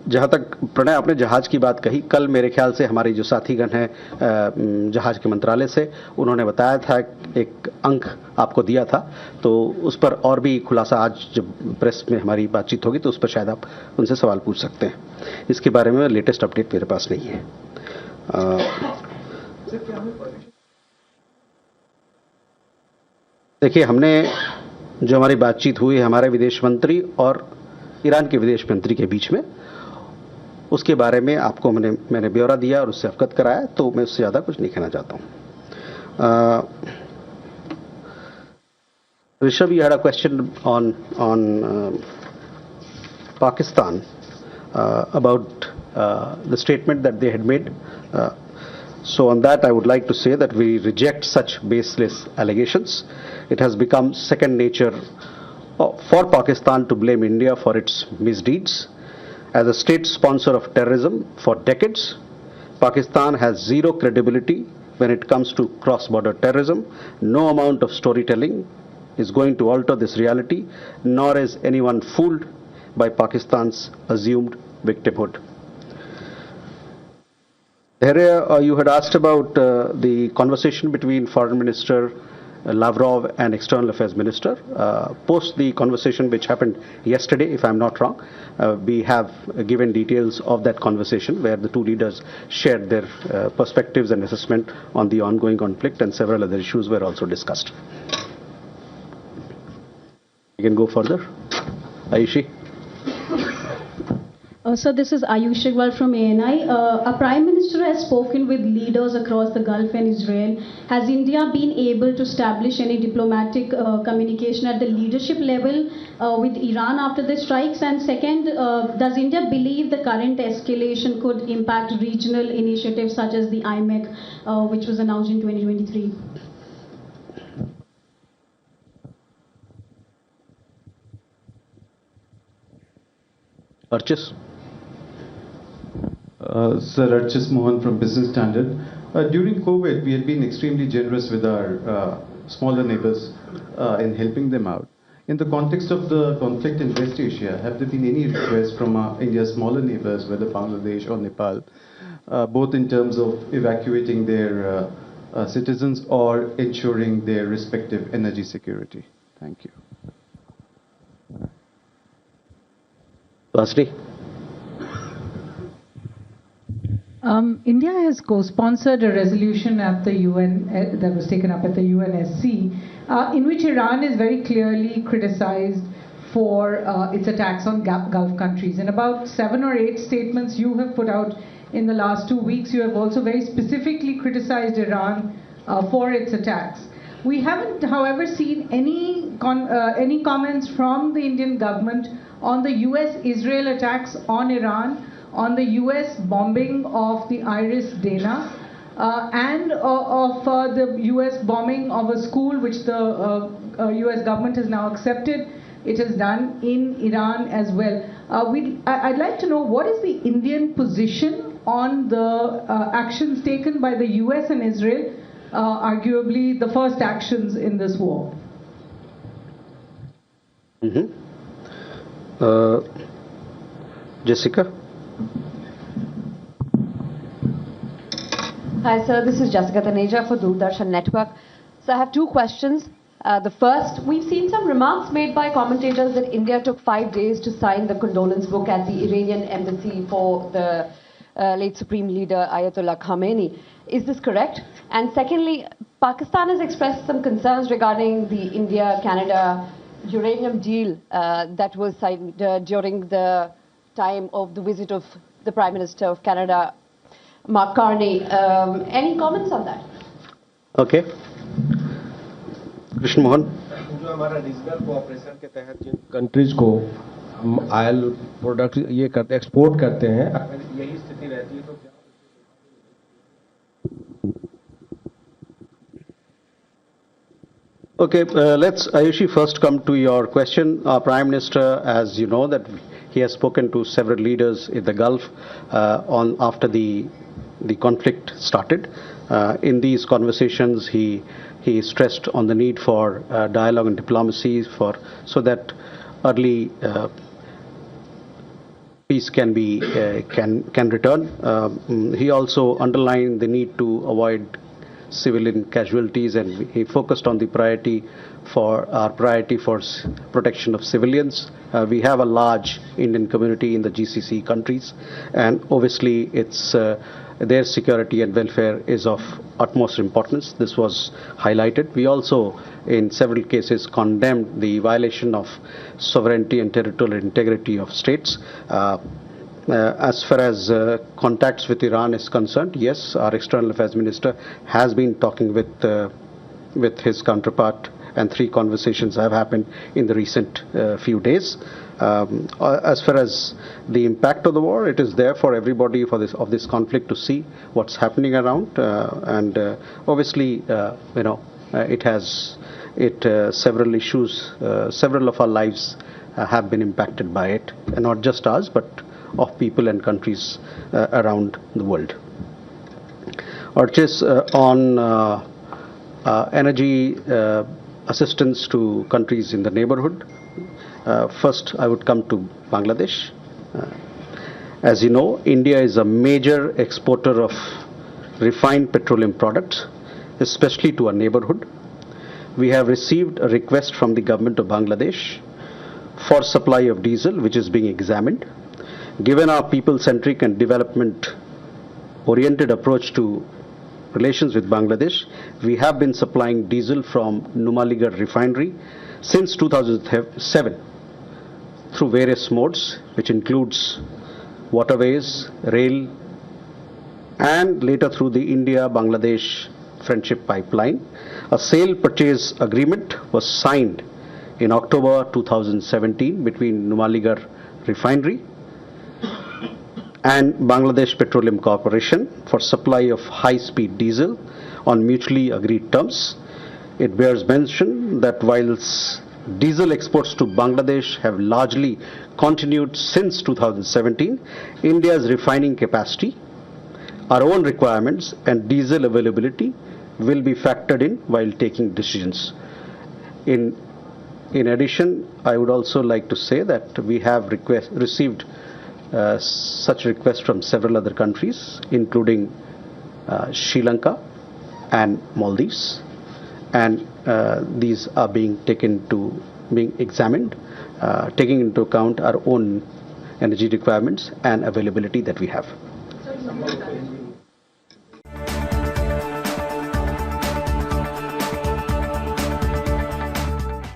जहाँ तक प्रणय आपने जहाज की बात कही, कल मेरे ख्याल से हमारे जो साथीगण हैं जहाज के मंत्रालय से, उन्होंने बताया था, एक अंक आपको दिया था, तो उस पर और भी खुलासा आज जब प्रेस में हमारी बातचीत होगी तो उस पर शायद आप उनसे सवाल पूछ सकते हैं। इसके बारे में लेटेस्ट अपडेट मेरे पास नहीं है। देखिए, हमने जो हमारी बातचीत हुई हमारे विदेश मंत्री और ईरान के विदेश मंत्री के बीच में, उसके बारे में आपको मैंने ब्यौरा दिया और उससे अवगत कराया, तो मैं उससे ज़्यादा कुछ नहीं कहना चाहता हूँ। Rishabh, you had a question on Pakistan about the statement that they had made. So on that, I would like to say that we reject such baseless allegations. It has become second nature for Pakistan to blame India for its misdeeds. As a state sponsor of terrorism for decades, Pakistan has zero credibility when it comes to cross-border terrorism. No amount of storytelling is going to alter this reality, nor is anyone fooled by Pakistan's assumed victimhood. Here, you had asked about the conversation between Foreign Minister Lavrov and External Affairs Minister. Post the conversation which happened yesterday, if I'm not wrong, we have given details of that conversation where the two leaders shared their perspectives and assessment on the ongoing conflict, and several other issues were also discussed. You can go further. Ayushi. So this is Ayush Iqbal from ANI. Our Prime Minister has spoken with leaders across the Gulf and Israel. Has India been able to establish any diplomatic communication at the leadership level with Iran after the strikes? And second, does India believe the current escalation could impact regional initiatives such as the IMEC, which was announced in 2023? Archis. Sir, Archis Mohan from Business Standard. During COVID, we had been extremely generous with our smaller neighbors in helping them out. In the context of the conflict in West Asia, have there been any requests from India's smaller neighbors, whether Bangladesh or Nepal, both in terms of evacuating their citizens or ensuring their respective energy security? Thank you. Vasri. India has co-sponsored a resolution at the UN that was taken up at the UNSC, in which Iran is very clearly criticized for its attacks on Gulf countries. In about 7 or 8 statements you have put out in the last 2 weeks, you have also very specifically criticized Iran for its attacks. We haven't, however, seen any comments from the Indian government on the US-Israel attacks on Iran, on the US bombing of the Iris Dana, and of the US bombing of a school which the US government has now accepted. It is done in Iran as well. I'd like to know, what is the Indian position on the actions taken by the US and Israel, arguably the first actions in this war? Jessica? Hi sir, this is Jessica Taneja for Doordarshan Network. So I have 2 questions. The first, we've seen some remarks made by commentators that India took 5 days to sign the condolence book at the Iranian embassy for the late Supreme Leader Ayatollah Khamenei. Is this correct? And secondly, Pakistan has expressed some concerns regarding the India-Canada uranium deal that was signed during the time of the visit of the Prime Minister of Canada, Mark Carney. Any comments on that? Okay. Krishna Mohan. जो हमारा regional cooperation के तहत जिन countries को हम oil product ये करते export करते हैं, अगर यही स्थिति रहती है तो क्या? Okay, let's Ayushi first come to your question. Our Prime Minister, as you know, that he has spoken to several leaders in the Gulf after the conflict started. In these conversations, he stressed on the need for dialogue and diplomacy so that early peace can return. He also underlined the need to avoid civilian casualties, and he focused on the priority for protection of civilians. We have a large Indian community in the GCC countries, and obviously it's their security and welfare is of utmost importance. This was highlighted. We also, in several cases, condemned the violation of sovereignty and territorial integrity of states. As far as contacts with Iran is concerned, yes, our External Affairs Minister has been talking with his counterpart, and 3 conversations have happened in the recent few days. As far as the impact of the war, it is there for everybody of this conflict to see what's happening around, and obviously, it has several issues, several of our lives have been impacted by it, and not just ours, but of people and countries around the world. Archis, on energy assistance to countries in the neighborhood. First, I would come to Bangladesh. As you know, India is a major exporter of refined petroleum products, especially to our neighborhood. We have received a request from the government of Bangladesh for supply of diesel, which is being examined. Given our people-centric and development-oriented approach to relations with Bangladesh, we have been supplying diesel from Numaligarh refinery since 2007 through various modes, which includes waterways, rail, and later through the India-Bangladesh Friendship Pipeline. A sale purchase agreement was signed in October 2017 between Numaligarh refinery and Bangladesh Petroleum Corporation for supply of high-speed diesel on mutually agreed terms. It bears mention that whilst diesel exports to Bangladesh have largely continued since 2017, India's refining capacity, our own requirements, and diesel availability will be factored in while taking decisions. In addition, I would also like to say that we have received such requests from several other countries, including Sri Lanka and Maldives, and these are being examined, taking into account our own energy requirements and availability that we have.